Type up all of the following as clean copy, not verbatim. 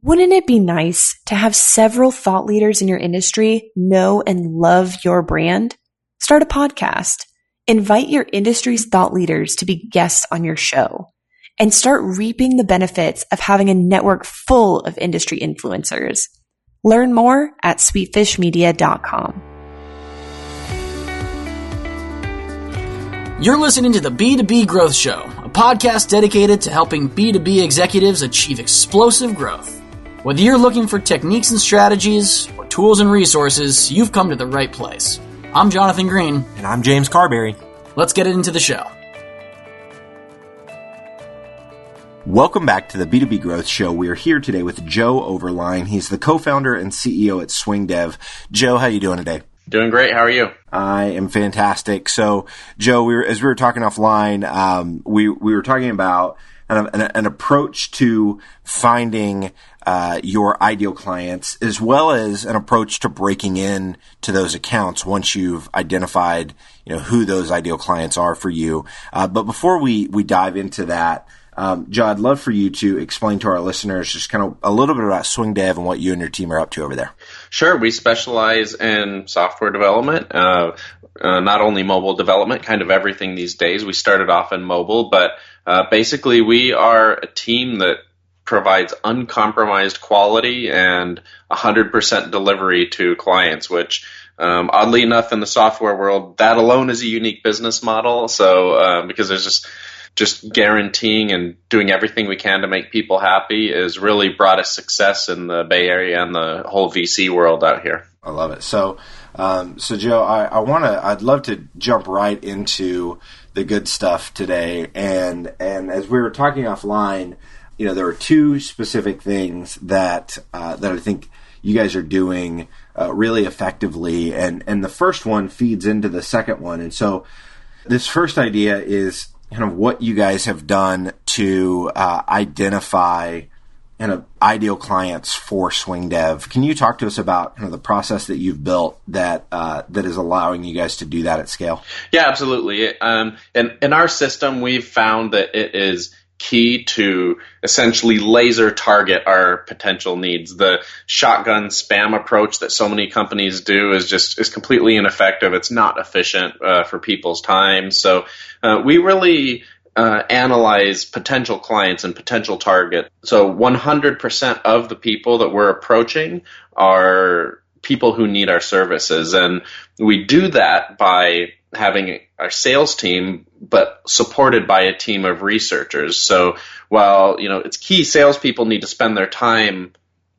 Wouldn't it be nice to have several thought leaders in your industry know and love your brand? Start a podcast. Invite your industry's thought leaders to be guests on your show and start reaping the benefits of having a network full of industry influencers. Learn more at sweetfishmedia.com. You're listening to the B2B Growth Show, a podcast dedicated to helping B2B executives achieve explosive growth. Whether you're looking for techniques and strategies or tools and resources, you've come to the right place. I'm Jonathan Green. And I'm James Carberry. Let's get into the show. Welcome back to the B2B Growth Show. We are here today with Jo Overline. He's the co-founder and CEO at SwingDev. Jo, how are you doing today? Doing great. How are you? I am fantastic. So, Jo, as we were talking offline, we were talking about an approach to finding your ideal clients, as well as an approach to breaking in to those accounts once you've identified, who those ideal clients are for you. But before we dive into that, Jo, I'd love for you to explain to our listeners just kind of a little bit about SwingDev and what you and your team are up to over there. Sure. We specialize in software development, not only mobile development, kind of everything these days. We started off in mobile, but basically we are a team that provides uncompromised quality and 100% delivery to clients, which oddly enough in the software world, that alone is a unique business model. So because there's just guaranteeing and doing everything we can to make people happy has really brought us success in the Bay Area and the whole VC world out here. I love it. So Jo, I'd love to jump right into the good stuff today. And as we were talking offline, there are two specific things that I think you guys are doing really effectively, and the first one feeds into the second one. And so this first idea is kind of what you guys have done to identify kind of ideal clients for SwingDev. Can you talk to us about kind of the process that you've built that is allowing you guys to do that at scale? Yeah, absolutely. In our system, we've found that it is key to essentially laser target our potential needs. The shotgun spam approach that so many companies do is completely ineffective. It's not efficient for people's time. So we really analyze potential clients and potential target. So 100% of the people that we're approaching are people who need our services. And we do that by having our sales team, but supported by a team of researchers. So while, it's key, salespeople need to spend their time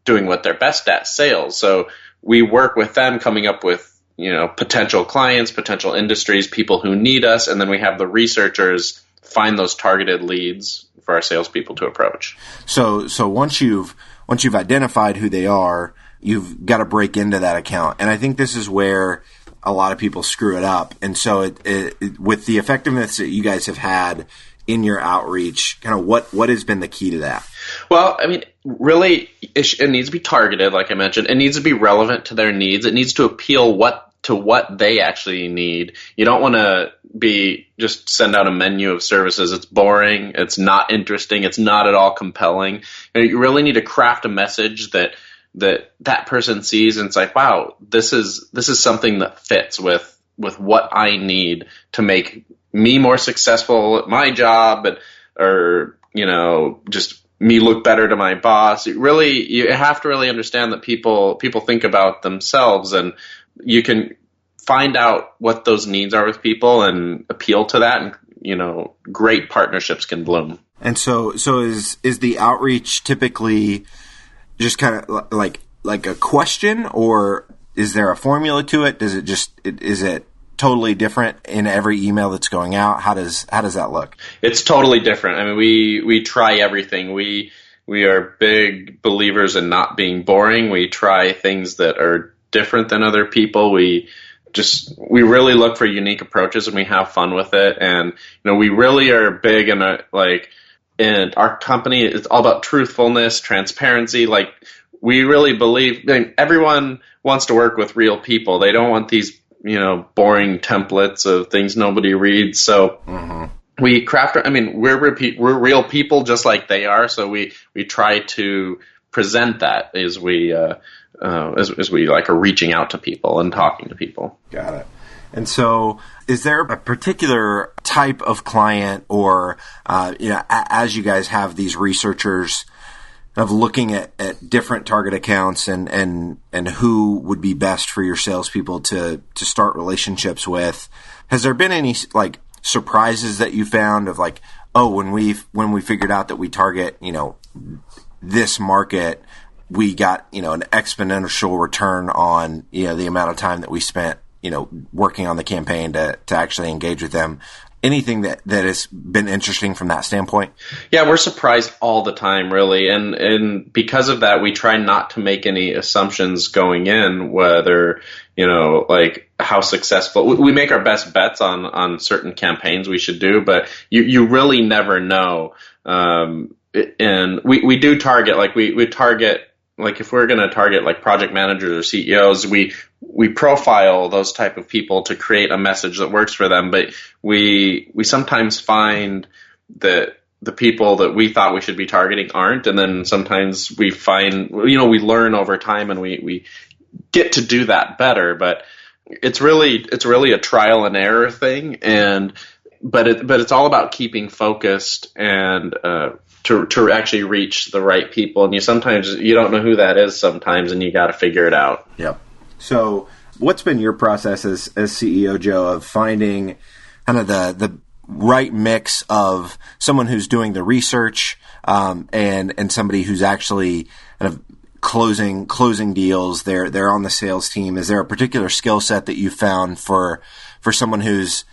doing what they're best at, sales. So we work with them coming up with, potential clients, potential industries, people who need us, and then we have the researchers find those targeted leads for our salespeople to approach. So once you've identified who they are, you've got to break into that account. And I think this is where a lot of people screw it up. And so it, with the effectiveness that you guys have had in your outreach, kind of what has been the key to that? Well, I mean, really, it needs to be targeted, like I mentioned. It needs to be relevant to their needs. It needs to appeal to what they actually need. You don't want to just send out a menu of services. It's boring. It's not interesting. It's not at all compelling. You really need to craft a message that person sees and it's like, wow, this is something that fits with what I need to make me more successful at my job, or just me look better to my boss. You have to really understand that people think about themselves, and you can find out what those needs are with people and appeal to that, and great partnerships can bloom. And so is the outreach typically just kind of like a question, or is there a formula to it? Is it totally different in every email that's going out? How does that look? It's totally different. I mean, we try everything. We are big believers in not being boring. We try things that are different than other people. We really look for unique approaches, and we have fun with it. And we really are big in and our company is all about truthfulness, transparency. Like, we really believe, everyone wants to work with real people. They don't want these, boring templates of things nobody reads. So we craft, we're real people just like they are. So we try to present that as we like are reaching out to people and talking to people. Got it. And so is there a particular type of client or, as you guys have these researchers of looking at different target accounts and who would be best for your salespeople to start relationships with, has there been any like surprises that you found of like, oh, when we figured out that we target, this market, we got, an exponential return on, the amount of time that we spent, working on the campaign to actually engage with them? Anything that has been interesting from that standpoint? Yeah, we're surprised all the time, really. And because of that, we try not to make any assumptions going in, whether, like how successful. We make our best bets on certain campaigns we should do, but you really never know. And we do target, like we target, like if we're going to target like project managers or CEOs, we profile those type of people to create a message that works for them. But we sometimes find that the people that we thought we should be targeting aren't. And then sometimes we find, we learn over time and we get to do that better. But it's really a trial and error thing. But it's all about keeping focused and, to actually reach the right people. And sometimes you don't know who that is sometimes, and you got to figure it out. Yep. So what's been your process as CEO, Joe, of finding kind of the right mix of someone who's doing the research and somebody who's actually kind of closing deals? They're on the sales team. Is there a particular skill set that you found for someone who's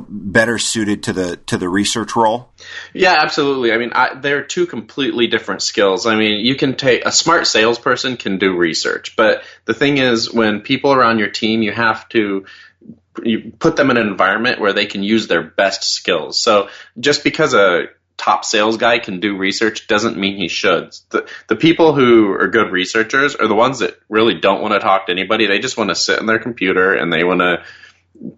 better suited to the research role? Yeah, absolutely. I mean, they're two completely different skills. I mean, you can take a smart salesperson can do research, but the thing is, when people are on your team, you have to put them in an environment where they can use their best skills. So just because a top sales guy can do research doesn't mean he should. The people who are good researchers are the ones that really don't want to talk to anybody. They just want to sit in their computer and they want to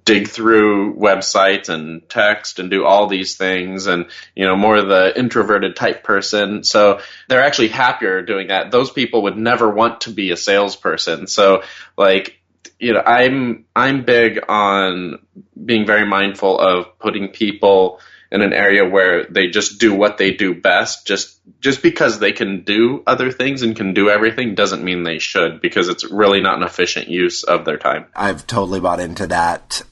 dig through websites and text and do all these things, and more the introverted type person. So they're actually happier doing that. Those people would never want to be a salesperson. So like, I'm big on being very mindful of putting people in an area where they just do what they do best. Just because they can do other things and can do everything doesn't mean they should, because it's really not an efficient use of their time. I've totally bought into that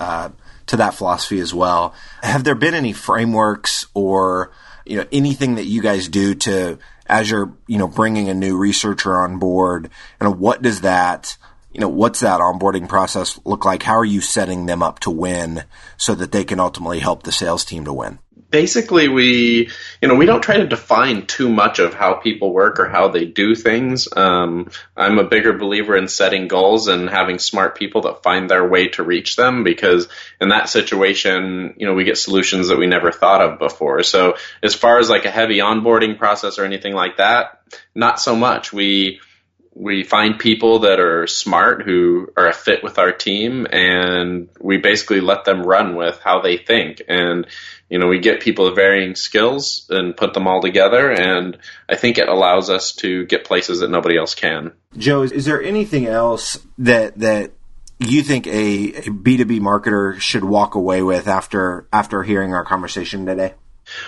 philosophy as well. Have there been any frameworks or anything that you guys do to, as you're bringing a new researcher on board, and what does that what's that onboarding process look like? How are you setting them up to win so that they can ultimately help the sales team to win? Basically, we don't try to define too much of how people work or how they do things. I'm a bigger believer in setting goals and having smart people that find their way to reach them, because in that situation, we get solutions that we never thought of before. So as far as like a heavy onboarding process or anything like that, not so much. We find people that are smart, who are a fit with our team, and we basically let them run with how they think. And, we get people of varying skills and put them all together, and I think it allows us to get places that nobody else can. Joe, is there anything else that you think a B2B marketer should walk away with after hearing our conversation today?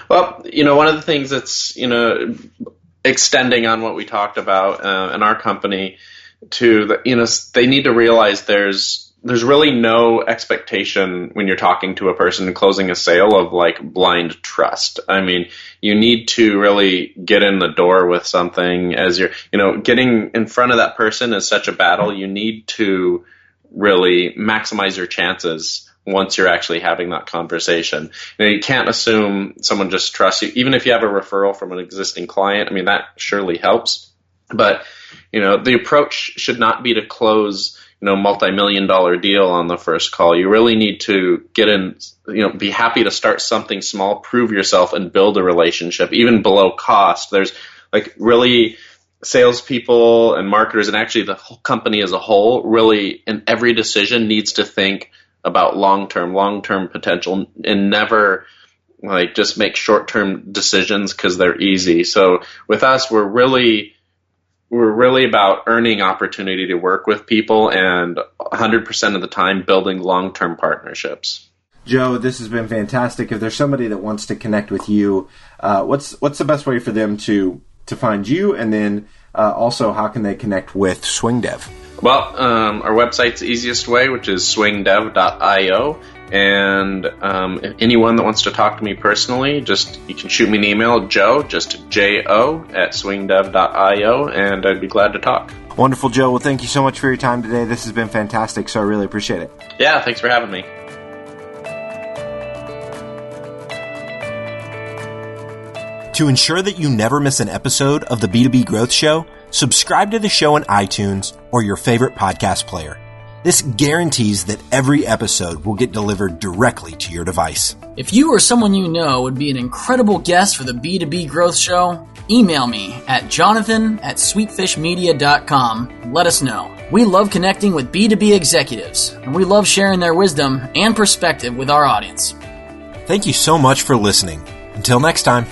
Well, one of the things that's, extending on what we talked about in our company, to they need to realize there's really no expectation when you're talking to a person and closing a sale of like blind trust. I mean, you need to really get in the door with something. As you're getting in front of that person is such a battle. You need to really maximize your chances once you're actually having that conversation. You can't assume someone just trusts you. Even if you have a referral from an existing client, I mean, that surely helps. But, the approach should not be to close, multi-million-dollar deal on the first call. You really need to get in, be happy to start something small, prove yourself, and build a relationship, even below cost. There's like really salespeople and marketers, and actually the whole company as a whole, really in every decision needs to think about long-term potential, and never like just make short-term decisions because they're easy. So with us, we're we're really about earning opportunity to work with people and 100% of the time building long-term partnerships. Jo, this has been fantastic. If there's somebody that wants to connect with you, what's the best way for them to find you? And then also, how can they connect with SwingDev? Well, our website's the easiest way, which is swingdev.io. And if anyone that wants to talk to me personally, you can shoot me an email, Jo, just Jo at swingdev.io, and I'd be glad to talk. Wonderful, Jo. Well, thank you so much for your time today. This has been fantastic, so I really appreciate it. Yeah, thanks for having me. To ensure that you never miss an episode of the B2B Growth Show, subscribe to the show in iTunes or your favorite podcast player. This guarantees that every episode will get delivered directly to your device. If you or someone you know would be an incredible guest for the B2B Growth Show, email me at jonathan@sweetfishmedia.com. Let us know. We love connecting with B2B executives, and we love sharing their wisdom and perspective with our audience. Thank you so much for listening. Until next time.